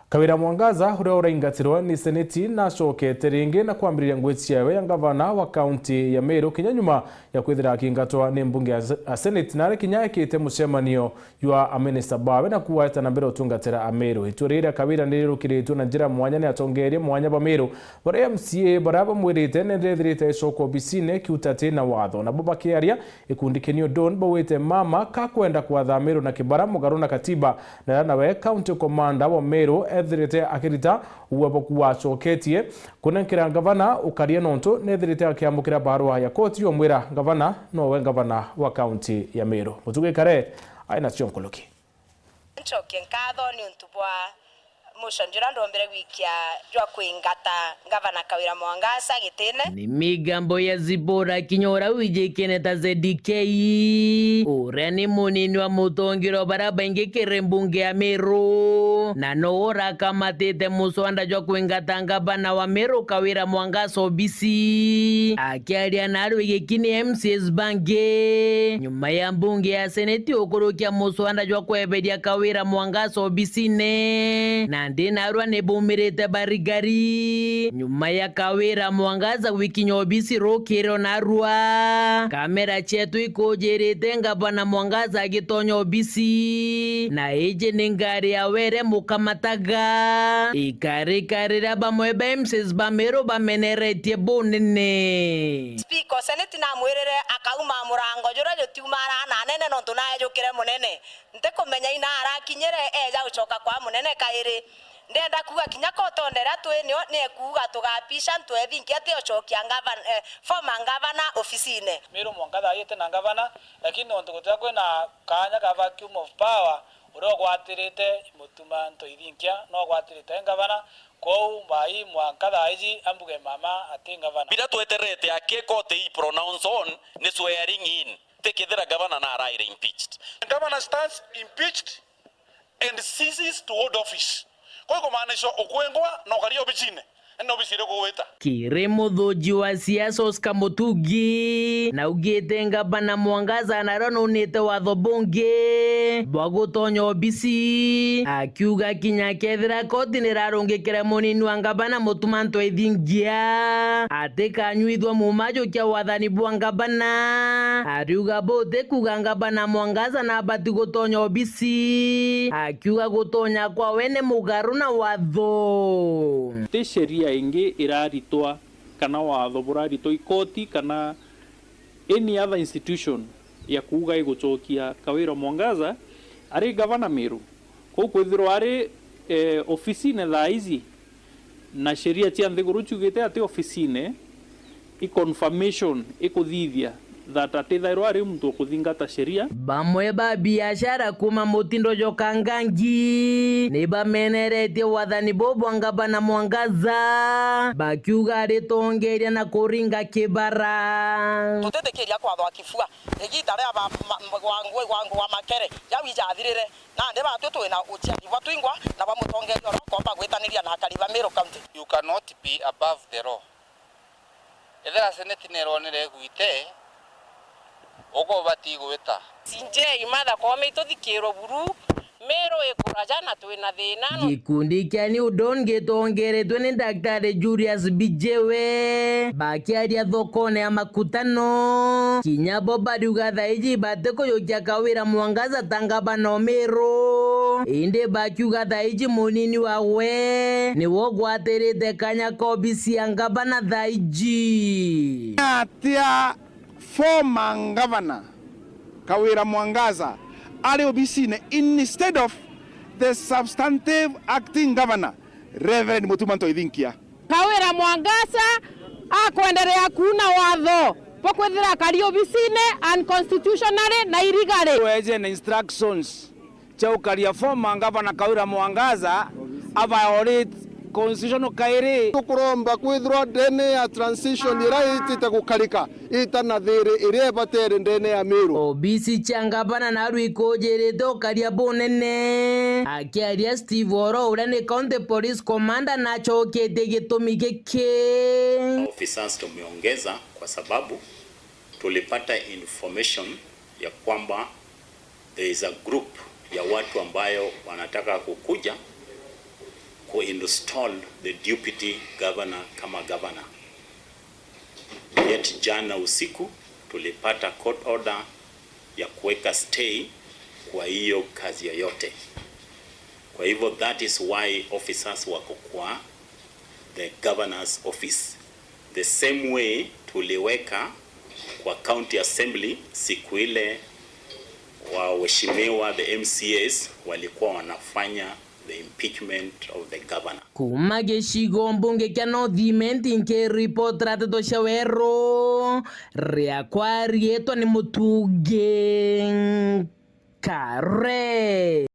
Kawira Mwangaza uria uraingatirwa ni seneti na cokete ringi na kwambiriria ngwiti yawe ya gavana wa kaunti ya Meru kinya nyuma ya kwithira akingatwa ni mbunge ya seneti na kinya ekite mucemanio ywa aminista bawe na kuwaita na mbere utungatira a Meru. Itua riria Kawira nirirukiritwo na njira mwanya ni atongeria mwanya ba Meru baria MCA baraba mwirite ni ndethirite icoko obicine kiutati na watho na boba kiaria ikundi kinio don bawite mama kakwenda kwatha Meru na kibara mugaru na katiba na nawe county commander wa Meru ethirite akirita uwaboku wa coketie kunenkira gavana ukaria nonto nethirite akiamukira barua ya koti yomwira gavana nowe gavana wa kaunti ya Meru. Mutuge kare aina cionkoloki ncoke nkatho ni untubwa mushonjira ndombere wikia jwa kuingata gavana Kawira Mwangaza gitene ni migambo ya Zibora kinyora wijekene ta ZDK ure ni munini wa mutongiro baraba ingekere mbunge ya Meru na noora kamatete muswanda jwa kuingata gavana wa Meru Kawira Mwangaza obisi akiaria naru igekini MCS bange nyuma ya mbunge ya seneti okorokia muswanda jwa kwebedia Kawira Mwangaza obisi ne na ndinarwa nebumirite barigari nyuma ya Kawira Mwangaza wiki nyobisi rokero narwa kamera chetu ikojerete gavana Mwangaza agitonyo obisi na eje ningari awere mukamataga ikarikarira bamweba MCS bamero bameneretie bonene speaker seneti na mwirere akauma murango jura jotiumara na nene nonto na ejokire munene nte kumenya ina arakinyere eja gucoka kwa munene kairi ndenda kuga kinya kotondera twenio ne kuga tugapisha ntwethinki ati ocokia gavana former gavana ofisine Meru Mwangaza yete na gavana lakini onto gutako na kanya ka vacuum of power uro gwatirite mutuma ntoithinkia no gwatirite gavana ko bai Mwangaza iji ambuge mama ati gavana bila tweterete akekote I pronounce on ne swearing in tekethera gavana na araire impeached. Governor stands impeached and ceases to hold office. Kwa kumaanisha okwengwa na okario bichine no bisire kuweta kire muthuji wa siasa Oscar Mutugi na ugite gavana Mwangaza narono unite watho bunge bwagutonya obisi akiuga kinya kethira koti nirarungikire munini wa gavana mutuma ntwethingia ati kanyuithwa mumajo kia wathani bwa gavana ariuga bote kuga gavana Mwangaza na bati gutonya obisi akiuga gutonya kwa wene mugaru na watho te sheria ingi iraritwa kana watho buraritwa ikoti kana any other institution ya kuga igucokia Kawira Mwangaza ari gavana Meru ko kwithirwa ari ofisine thaizi na sheria cia nthiguru chugite ati ofisine I confirmation ikuthithia that atithairwo ari mtu kuthingata sheria bamwe ba biashara kuma mutindo jokangangi ni bameneretie wathani bobo gavana Mwangaza bakiuga ritongeria na kuringa kibara tutetekeria kwathwa kifua igitare wangu wa makere ya wijathirire na ndeba twetwe na ucia watwingwa na bamutongeria rokomba gwetaniria na kariba Meru County. You cannot be above the law. Ethera seneti neronere gwite ogo bati gweta sinje imatha kome ituthikirwo buru Meru ikuraja na twina thina gikundi kia New Dawn gitongeretwe ni Daktari Julius Bijewe bakiaria thokone ya makutano kinya boba riuga thaiji bate kuyukia Kawira Mwangaza ta gavana Meru indi bakiuga thaiji munini wawe niwo gwatirite kanya kobisi ya gavana thaiji atia former governor Kawira Mwangaza ari obisine instead of the substantive acting governor Reverend Mutuma Ntoithinkia. Kawira Mwangaza akwendelea kuna watho pokwithira kari obisine unconstitutionally na irigare weje na instructions cha ukaria former governor Kawira Mwangaza violate constitutional kairi tukuromba kwithirwa ndene ya transition iraiti itagukarika itanathiri iria batere ndene ya Meru obisi changabana na rwikojerete ukaria bunene akiaria Steve Oro uria ni county police commander na chokete gitumi giki officers tumeongeza kwa sababu tulipata information ya kwamba there is a group ya watu ambayo wanataka kukuja kuinstall the deputy governor kama governor. Yet jana usiku tulipata court order ya kuweka stay kwa hiyo kazi yoyote. Kwa hivyo that is why officers wako kwa the governor's office. The same way tuliweka kwa county assembly siku ile waheshimiwa the MCAs walikuwa wanafanya the impeachment of the governor. Kuma gĩcigo mbunge kĩa North nkĩripoti Rateto Shawero rĩakwa rĩtwa nĩ Mũtungi Kare.